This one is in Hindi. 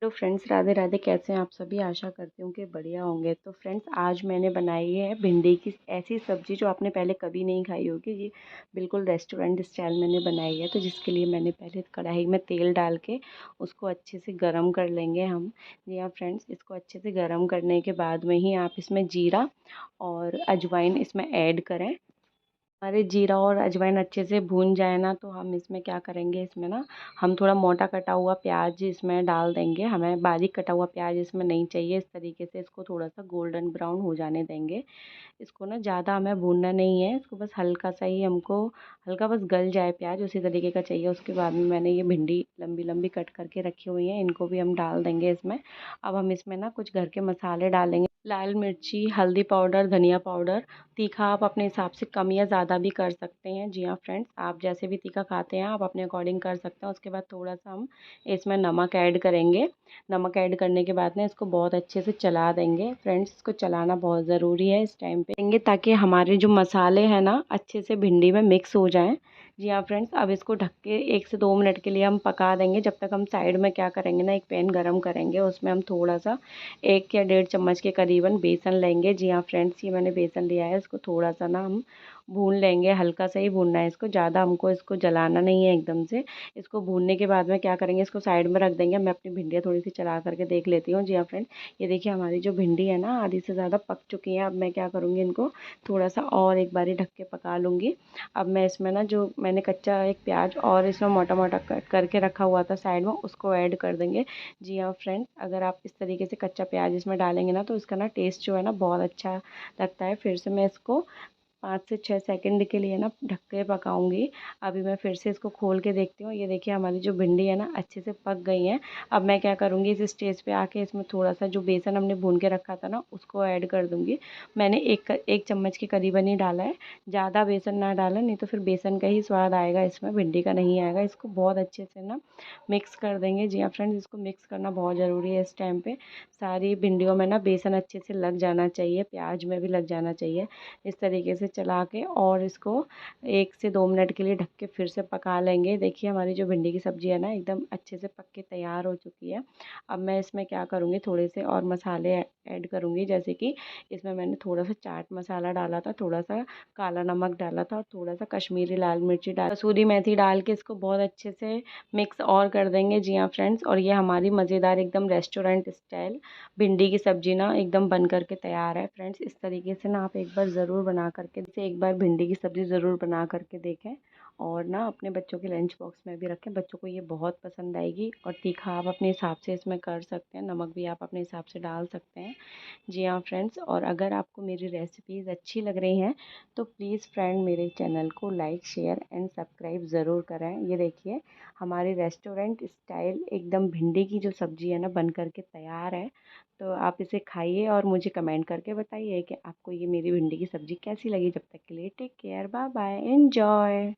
तो फ्रेंड्स, राधे राधे। कैसे हैं आप सभी? आशा करती हूँ कि बढ़िया होंगे। तो फ्रेंड्स, आज मैंने बनाई है भिंडी की ऐसी सब्ज़ी जो आपने पहले कभी नहीं खाई होगी। ये बिल्कुल रेस्टोरेंट स्टाइल मैंने बनाई है। तो जिसके लिए मैंने पहले कढ़ाई में तेल डाल के उसको अच्छे से गरम कर लेंगे हम। जी हाँ फ्रेंड्स, इसको अच्छे से गरम करने के बाद में ही आप इसमें जीरा और अजवाइन इसमें ऐड करें। हमारे जीरा और अजवाइन अच्छे से भून जाए ना, तो हम इसमें क्या करेंगे, इसमें ना हम थोड़ा मोटा कटा हुआ प्याज इसमें डाल देंगे। हमें बारीक कटा हुआ प्याज इसमें नहीं चाहिए। इस तरीके से इसको थोड़ा सा गोल्डन ब्राउन हो जाने देंगे। इसको ना ज़्यादा हमें भूनना नहीं है, इसको बस हल्का सा ही हमको हल्का बस गल जाए प्याज, उसी तरीके का चाहिए। उसके बाद में मैंने ये भिंडी लंबी लंबी कट करके रखी हुई है, इनको भी हम डाल देंगे इसमें। अब हम इसमें ना कुछ घर के मसाले डालेंगे। लाल मिर्ची, हल्दी पाउडर, धनिया पाउडर। तीखा आप अपने हिसाब से कम या ज़्यादा भी कर सकते हैं। जी हाँ फ्रेंड्स, आप जैसे भी तीखा खाते हैं आप अपने अकॉर्डिंग कर सकते हैं। उसके बाद थोड़ा सा हम इसमें नमक ऐड करेंगे। नमक ऐड करने के बाद ना इसको बहुत अच्छे से चला देंगे। फ्रेंड्स, इसको चलाना बहुत ज़रूरी है इस टाइम पे देंगे, ताकि हमारे जो मसाले हैं ना अच्छे से भिंडी में मिक्स हो जाएं। जी हाँ फ्रेंड्स, अब इसको ढक के 1 से 2 मिनट के लिए हम पका देंगे। जब तक हम साइड में क्या करेंगे ना, एक पैन गरम करेंगे, उसमें हम थोड़ा सा 1 या 1.5 चम्मच के करीबन बेसन लेंगे। जी हाँ फ्रेंड्स, ये मैंने बेसन लिया है। इसको थोड़ा सा ना हम भून लेंगे, हल्का सा ही भूनना है इसको, ज़्यादा हमको इसको जलाना नहीं है एकदम से। इसको भूनने के बाद में क्या करेंगे, इसको साइड में रख देंगे। मैं अपनी भिंडियाँ थोड़ी सी चला करके देख लेती हूँ। जी हाँ फ्रेंड, ये देखिए हमारी जो भिंडी है ना आधी से ज़्यादा पक चुकी है। अब मैं क्या करूँगी, इनको थोड़ा सा और एक बारी ढक के पका लूँगी। अब मैं इसमें ना जो मैंने कच्चा एक प्याज और इसमें मोटा मोटा कट करके रखा हुआ था साइड में, उसको ऐड कर देंगे। जी हाँ फ्रेंड्स, अगर आप इस तरीके से कच्चा प्याज इसमें डालेंगे ना, तो इसका ना टेस्ट जो है ना बहुत अच्छा लगता है। फिर से मैं इसको 5 से 6 सेकंड के लिए ना ढक के पकाऊंगी। अभी मैं फिर से इसको खोल के देखती हूँ। ये देखिए हमारी जो भिंडी है ना अच्छे से पक गई है। अब मैं क्या करूँगी, इस स्टेज पे आके इसमें थोड़ा सा जो बेसन हमने भून के रखा था ना उसको ऐड कर दूँगी। मैंने एक चम्मच के करीबन ही डाला है। ज़्यादा बेसन ना डालें, नहीं तो फिर बेसन का ही स्वाद आएगा इसमें, भिंडी का नहीं आएगा। इसको बहुत अच्छे से ना मिक्स कर देंगे। जी हाँ फ्रेंड्स, इसको मिक्स करना बहुत ज़रूरी है इस टाइम पे। सारी भिंडियों में ना बेसन अच्छे से लग जाना चाहिए, प्याज में भी लग जाना चाहिए। इस तरीके से चला के और इसको 1 से 2 मिनट के लिए ढक के फिर से पका लेंगे। देखिए हमारी जो भिंडी की सब्ज़ी है ना एकदम अच्छे से पक के तैयार हो चुकी है। अब मैं इसमें क्या करूँगी, थोड़े से और मसाले ऐड करूँगी। जैसे कि इसमें मैंने थोड़ा सा चाट मसाला डाला था, थोड़ा सा काला नमक डाला था और थोड़ा सा कश्मीरी लाल मिर्ची डाल, कसूरी मेथी डाल के इसको बहुत अच्छे से मिक्स और कर देंगे। जी हाँ फ्रेंड्स, और ये हमारी मज़ेदार एकदम रेस्टोरेंट स्टाइल भिंडी की सब्ज़ी ना एकदम बन करके तैयार है। फ्रेंड्स, इस तरीके से ना आप एक बार ज़रूर बना करके जैसे एक बार भिंडी की सब्ज़ी ज़रूर बना करके देखें, और ना अपने बच्चों के लंच बॉक्स में भी रखें। बच्चों को ये बहुत पसंद आएगी। और तीखा आप अपने हिसाब से इसमें कर सकते हैं, नमक भी आप अपने हिसाब से डाल सकते हैं। जी हाँ फ्रेंड्स, और अगर आपको मेरी रेसिपीज़ अच्छी लग रही हैं तो प्लीज़ फ्रेंड मेरे चैनल को लाइक शेयर एंड सब्सक्राइब ज़रूर करें। ये देखिए हमारी रेस्टोरेंट स्टाइल एकदम भिंडी की जो सब्ज़ी है ना बन करके तैयार है। तो आप इसे खाइए और मुझे कमेंट करके बताइए कि आपको ये मेरी भिंडी की सब्ज़ी कैसी लगी। जब तक के लिए take care, bye bye, enjoy.